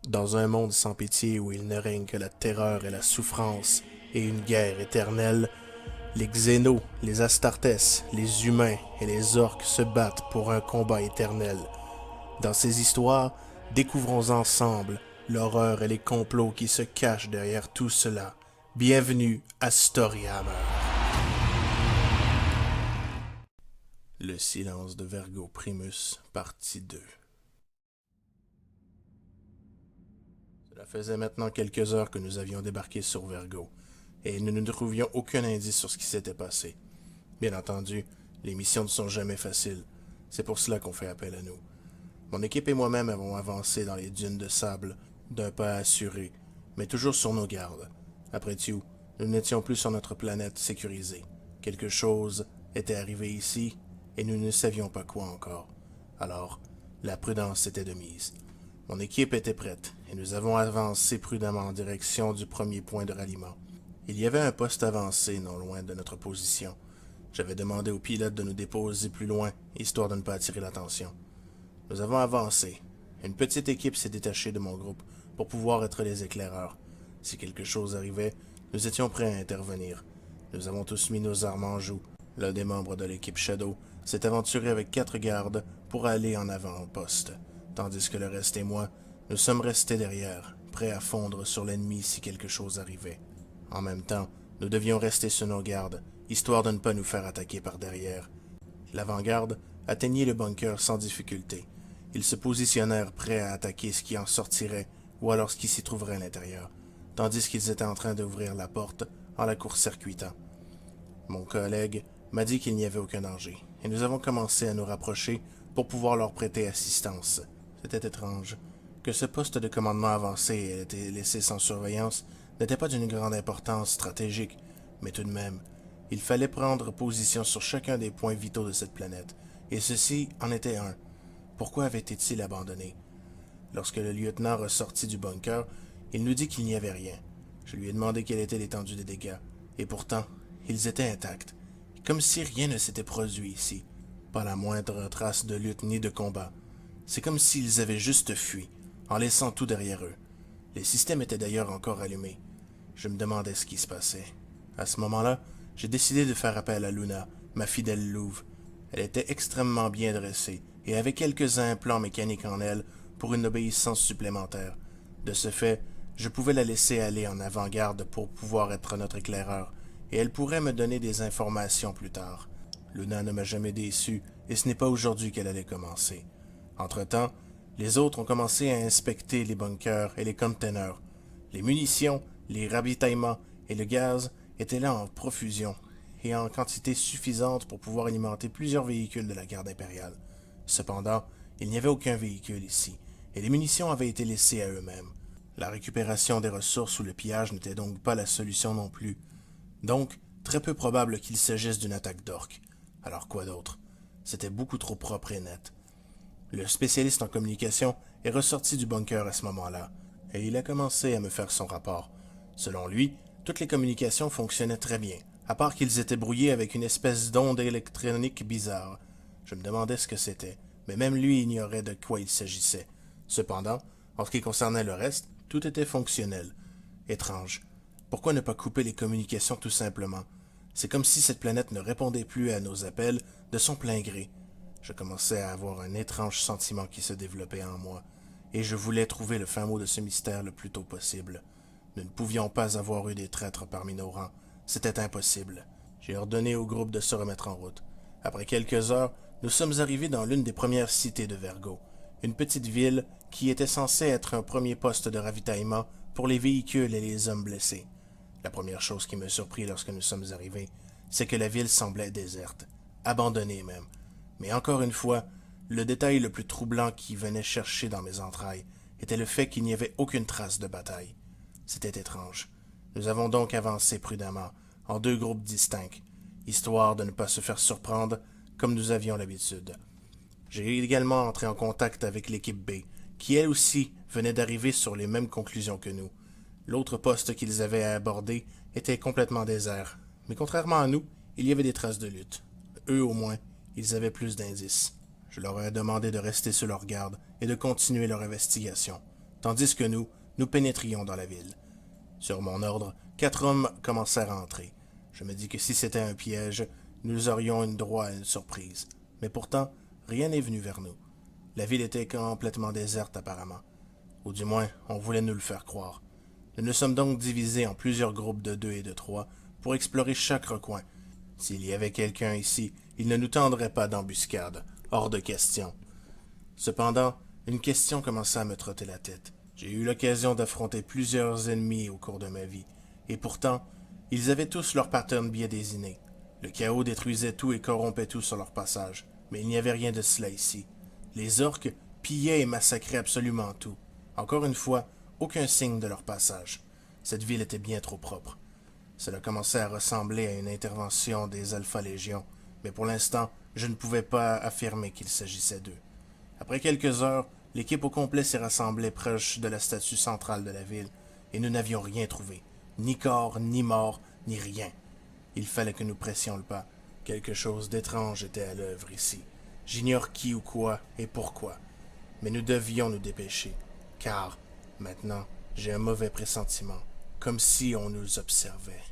Dans un monde sans pitié où il ne règne que la terreur et la souffrance et une guerre éternelle, les Xénos, les Astartes, les humains et les orques se battent pour un combat éternel. Dans ces histoires, découvrons ensemble l'horreur et les complots qui se cachent derrière tout cela. Bienvenue à Storyhammer. Le silence de Vergo Primus, partie 2. Cela faisait maintenant quelques heures que nous avions débarqué sur Vergo, et nous ne trouvions aucun indice sur ce qui s'était passé. Bien entendu, les missions ne sont jamais faciles. C'est pour cela qu'on fait appel à nous. Mon équipe et moi-même avons avancé dans les dunes de sable, d'un pas assuré, mais toujours sur nos gardes. Après tout, nous n'étions plus sur notre planète sécurisée. Quelque chose était arrivé ici, et nous ne savions pas quoi encore. Alors, la prudence était de mise. Mon équipe était prête, et nous avons avancé prudemment en direction du premier point de ralliement. Il y avait un poste avancé non loin de notre position. J'avais demandé au pilote de nous déposer plus loin, histoire de ne pas attirer l'attention. Nous avons avancé. Une petite équipe s'est détachée de mon groupe pour pouvoir être les éclaireurs. Si quelque chose arrivait, nous étions prêts à intervenir. Nous avons tous mis nos armes en joue. L'un des membres de l'équipe Shadow s'est aventuré avec 4 gardes pour aller en avant au poste, tandis que le reste et moi, nous sommes restés derrière, prêts à fondre sur l'ennemi si quelque chose arrivait. En même temps, nous devions rester sur nos gardes, histoire de ne pas nous faire attaquer par derrière. L'avant-garde atteignit le bunker sans difficulté. Ils se positionnèrent prêts à attaquer ce qui en sortirait ou alors ce qui s'y trouverait à l'intérieur, tandis qu'ils étaient en train d'ouvrir la porte en la court-circuitant. Mon collègue m'a dit qu'il n'y avait aucun danger, et nous avons commencé à nous rapprocher pour pouvoir leur prêter assistance. C'était étrange. Que ce poste de commandement avancé ait été laissé sans surveillance n'était pas d'une grande importance stratégique, mais tout de même, il fallait prendre position sur chacun des points vitaux de cette planète, et ceci en était un. Pourquoi avait-il abandonné? Lorsque le lieutenant ressortit du bunker, il nous dit qu'il n'y avait rien. Je lui ai demandé quelle était l'étendue des dégâts, et pourtant, ils étaient intacts, comme si rien ne s'était produit ici. Pas la moindre trace de lutte ni de combat. C'est comme s'ils avaient juste fui, en laissant tout derrière eux. Les systèmes étaient d'ailleurs encore allumés. Je me demandais ce qui se passait. À ce moment-là, j'ai décidé de faire appel à Luna, ma fidèle louve. Elle était extrêmement bien dressée et avait quelques implants mécaniques en elle pour une obéissance supplémentaire. De ce fait, je pouvais la laisser aller en avant-garde pour pouvoir être notre éclaireur, et elle pourrait me donner des informations plus tard. Luna ne m'a jamais déçu, et ce n'est pas aujourd'hui qu'elle allait commencer. Entre-temps, les autres ont commencé à inspecter les bunkers et les containers. Les munitions, les ravitaillements et le gaz étaient là en profusion, et en quantité suffisante pour pouvoir alimenter plusieurs véhicules de la garde impériale. Cependant, il n'y avait aucun véhicule ici, et les munitions avaient été laissées à eux-mêmes. La récupération des ressources ou le pillage n'était donc pas la solution non plus. Donc, très peu probable qu'il s'agisse d'une attaque d'orques. Alors quoi d'autre? C'était beaucoup trop propre et net. Le spécialiste en communication est ressorti du bunker à ce moment-là, et il a commencé à me faire son rapport. Selon lui, toutes les communications fonctionnaient très bien, à part qu'ils étaient brouillés avec une espèce d'onde électronique bizarre. Je me demandais ce que c'était, mais même lui ignorait de quoi il s'agissait. Cependant, en ce qui concernait le reste, tout était fonctionnel. Étrange. Pourquoi ne pas couper les communications tout simplement? C'est comme si cette planète ne répondait plus à nos appels de son plein gré. Je commençais à avoir un étrange sentiment qui se développait en moi, et je voulais trouver le fin mot de ce mystère le plus tôt possible. Nous ne pouvions pas avoir eu des traîtres parmi nos rangs. C'était impossible. J'ai ordonné au groupe de se remettre en route. Après quelques heures, nous sommes arrivés dans l'une des premières cités de Vergo, une petite ville qui était censée être un premier poste de ravitaillement pour les véhicules et les hommes blessés. La première chose qui me surprit lorsque nous sommes arrivés, c'est que la ville semblait déserte, abandonnée même. Mais encore une fois, le détail le plus troublant qui venait chercher dans mes entrailles était le fait qu'il n'y avait aucune trace de bataille. C'était étrange. Nous avons donc avancé prudemment, en 2 groupes distincts, histoire de ne pas se faire surprendre comme nous avions l'habitude. J'ai également entré en contact avec l'équipe B, qui elle aussi venait d'arriver sur les mêmes conclusions que nous. L'autre poste qu'ils avaient à aborder était complètement désert, mais contrairement à nous, il y avait des traces de lutte. Eux au moins, ils avaient plus d'indices. Je leur ai demandé de rester sur leur garde et de continuer leur investigation. tandis que nous pénétrions dans la ville. Sur mon ordre, 4 hommes commencèrent à entrer. Je me dis que si c'était un piège, nous aurions une droit à une surprise. Mais pourtant, rien n'est venu vers nous. La ville était complètement déserte apparemment. Ou du moins, on voulait nous le faire croire. Nous nous sommes donc divisés en plusieurs groupes de 2 et de 3 pour explorer chaque recoin. S'il y avait quelqu'un ici, il ne nous tendrait pas d'embuscade. Hors de question. Cependant, une question commença à me trotter la tête. J'ai eu l'occasion d'affronter plusieurs ennemis au cours de ma vie, et pourtant, ils avaient tous leur pattern bien désigné. Le chaos détruisait tout et corrompait tout sur leur passage, mais il n'y avait rien de cela ici. Les orques pillaient et massacraient absolument tout. Encore une fois, aucun signe de leur passage. Cette ville était bien trop propre. Cela commençait à ressembler à une intervention des Alpha Légion, mais pour l'instant, je ne pouvais pas affirmer qu'il s'agissait d'eux. Après quelques heures, l'équipe au complet s'est rassemblée proche de la statue centrale de la ville, et nous n'avions rien trouvé. Ni corps, ni mort, ni rien. Il fallait que nous pressions le pas. Quelque chose d'étrange était à l'œuvre ici. J'ignore qui ou quoi et pourquoi. Mais nous devions nous dépêcher, car, maintenant, j'ai un mauvais pressentiment, comme si on nous observait.